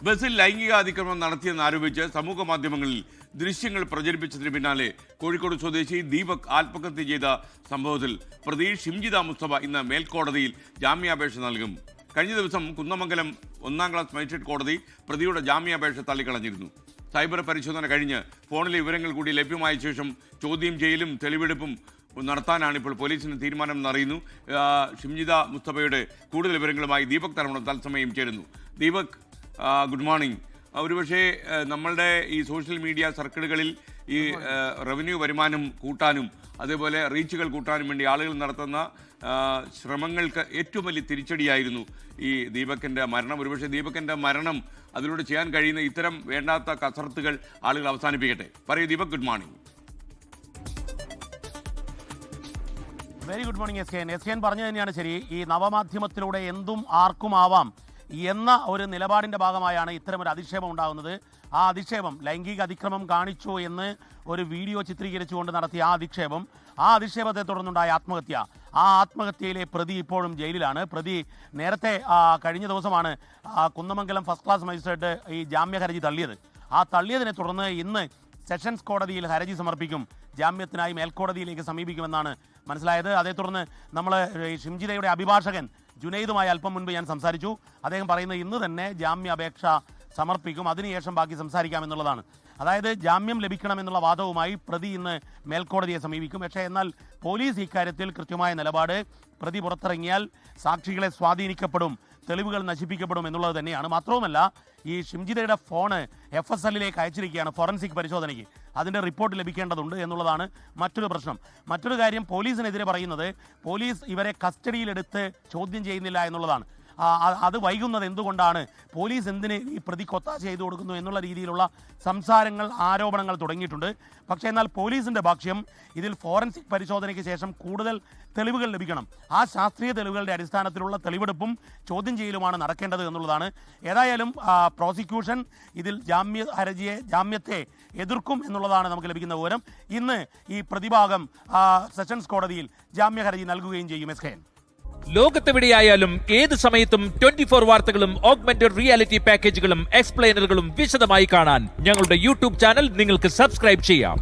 ബസ്സിൽ ലൈംഗികാതിക്രമം നടത്തിയെന്നാരോപിച്ച് സമൂഹ മാധ്യമങ്ങളിൽ ദൃശ്യങ്ങൾ പ്രചരിപ്പിച്ചതിന് പിന്നാലെ കോഴിക്കോട് സ്വദേശി ദീപക് ആത്മഹത്യ ചെയ്ത സംഭവത്തിൽ പ്രതി ഷിംജിത മുസ്തഫ ഇന്ന് മേൽക്കോടതിയിൽ ജാമ്യാപേക്ഷ നൽകും. കഴിഞ്ഞ ദിവസം കുന്നമംഗലം 1ാം ക്ലാസ് മജിസ്ട്രേറ്റ് കോടതി പ്രതിയുടെ ജാമ്യാപേക്ഷ തള്ളിക്കളഞ്ഞിരുന്നു. സൈബർ പരിശോധന കഴിഞ്ഞ് ഫോണിലെ വിവരങ്ങൾ കൂടി ലഭ്യമായ ശേഷം ചോദ്യം ചെയ്യലും തെളിവെടുപ്പും നടത്താനാണ് ഇപ്പോൾ പോലീസിന് തീരുമാനം എന്നറിയുന്നു. ഷിംജിത മുസ്തഫയുടെ കൂടുതൽ വിവരങ്ങളുമായി ദീപക് തരമണം തത്സമയം ചേരുന്നു. Deepak, good morning. ഒരുപക്ഷെ നമ്മളുടെ ഈ സോഷ്യൽ മീഡിയ സർക്കിളുകളിൽ ഈ റവന്യൂ വരുമാനം കൂട്ടാനും അതേപോലെ റീച്ചുകൾ കൂട്ടാനും വേണ്ടി ആളുകൾ നടത്തുന്ന ശ്രമങ്ങൾക്ക് ഏറ്റവും വലിയ തിരിച്ചടിയായിരുന്നു ഈ ദീപകിൻ്റെ മരണം. ഒരുപക്ഷെ ദീപകിൻ്റെ മരണം അതിലൂടെ ചെയ്യാൻ കഴിയുന്ന ഇത്തരം വേണ്ടാത്ത കസർത്തുകൾ ആളുകൾ അവസാനിപ്പിക്കട്ടെ. പറയൂ Deepak, good morning. Very good morning S K പറഞ്ഞു തന്നെയാണ് ശരി. ഈ നവമാധ്യമത്തിലൂടെ എന്തും ആർക്കും ആവാം എന്ന ഒരു നിലപാടിൻ്റെ ഭാഗമായാണ് ഇത്തരമൊരു അധിക്ഷേപം ഉണ്ടാകുന്നത്. ആ അധിക്ഷേപം ലൈംഗിക അതിക്രമം കാണിച്ചു എന്ന് ഒരു വീഡിയോ ചിത്രീകരിച്ചുകൊണ്ട് നടത്തിയ ആ അധിക്ഷേപത്തെ തുടർന്നുണ്ടായ ആത്മഹത്യ, ആ ആത്മഹത്യയിലെ പ്രതി ഇപ്പോഴും ജയിലിലാണ്. പ്രതി നേരത്തെ കഴിഞ്ഞ ദിവസമാണ് കുന്നമംഗലം ഫസ്റ്റ് ക്ലാസ് മജിസ്ട്രേറ്റ് ഈ ജാമ്യ ഹർജി തള്ളിയത്. ആ തള്ളിയതിനെ തുടർന്ന് ഇന്ന് സെഷൻസ് കോടതിയിൽ ഹർജി സമർപ്പിക്കും. ജാമ്യത്തിനായി മേൽക്കോടതിയിലേക്ക് സമീപിക്കുമെന്നാണ് മനസ്സിലായത്. അതേ തുടർന്ന് നമ്മൾ ഷിംജിതയുടെ അഭിഭാഷകൻ ജുനൈദുമായി അല്പം മുൻപ് ഞാൻ സംസാരിച്ചു. അദ്ദേഹം പറയുന്നത് ഇന്ന് തന്നെ ജാമ്യാപേക്ഷ സമർപ്പിക്കും, അതിനുശേഷം ബാക്കി സംസാരിക്കാമെന്നുള്ളതാണ്. അതായത് ജാമ്യം ലഭിക്കണമെന്നുള്ള വാദവുമായി പ്രതി ഇന്ന് മേൽക്കോടതിയെ സമീപിക്കും. പക്ഷേ എന്നാൽ പോലീസ് ഇക്കാര്യത്തിൽ കൃത്യമായ നിലപാട്, പ്രതി പുറത്തിറങ്ങിയാൽ സാക്ഷികളെ സ്വാധീനിക്കപ്പെടും, തെളിവുകൾ നശിപ്പിക്കപ്പെടും എന്നുള്ളത് തന്നെയാണ്. മാത്രവുമല്ല ഈ ഷിംജിതയുടെ ഫോണ് FSLലേക്ക് അയച്ചിരിക്കുകയാണ് ഫോറൻസിക് പരിശോധനയ്ക്ക്. അതിൻ്റെ റിപ്പോർട്ട് ലഭിക്കേണ്ടതുണ്ട് എന്നുള്ളതാണ് മറ്റൊരു പ്രശ്നം. മറ്റൊരു കാര്യം പോലീസിനെതിരെ പറയുന്നത് പോലീസ് ഇവരെ കസ്റ്റഡിയിലെടുത്ത് ചോദ്യം ചെയ്യുന്നില്ല എന്നുള്ളതാണ്. അത് വൈകുന്നത് എന്തുകൊണ്ടാണ്, പോലീസ് എന്തിന് ഈ പ്രതിക്ക് ഒത്താശ ചെയ്തു കൊടുക്കുന്നു എന്നുള്ള രീതിയിലുള്ള സംസാരങ്ങൾ, ആരോപണങ്ങൾ തുടങ്ങിയിട്ടുണ്ട്. പക്ഷേ എന്നാൽ പോലീസിൻ്റെ ഭാഷ്യം ഇതിൽ ഫോറൻസിക് പരിശോധനയ്ക്ക് ശേഷം കൂടുതൽ തെളിവുകൾ ലഭിക്കണം, ആ ശാസ്ത്രീയ തെളിവുകളുടെ അടിസ്ഥാനത്തിലുള്ള തെളിവെടുപ്പും ചോദ്യം ചെയ്യലുമാണ് നടക്കേണ്ടത് എന്നുള്ളതാണ്. ഏതായാലും പ്രോസിക്യൂഷൻ ഇതിൽ ജാമ്യത്തെ എതിർക്കും എന്നുള്ളതാണ് നമുക്ക് ലഭിക്കുന്ന വിവരം. ഇന്ന് ഈ പ്രതിഭാഗം സെഷൻസ് കോടതിയിൽ ജാമ്യ ഹർജി നൽകുകയും ചെയ്യും. എസ് ലോകത്തെവിടെയായാലും ഏത് സമയത്തും 24 വാർത്തകളും ഓഗ്മെന്റഡ് റിയാലിറ്റി പാക്കേജുകളും എക്സ്പ്ലെയിനറുകളും വിശദമായി കാണാൻ ഞങ്ങളുടെ യൂട്യൂബ് ചാനൽ നിങ്ങൾക്ക് സബ്സ്ക്രൈബ് ചെയ്യാം.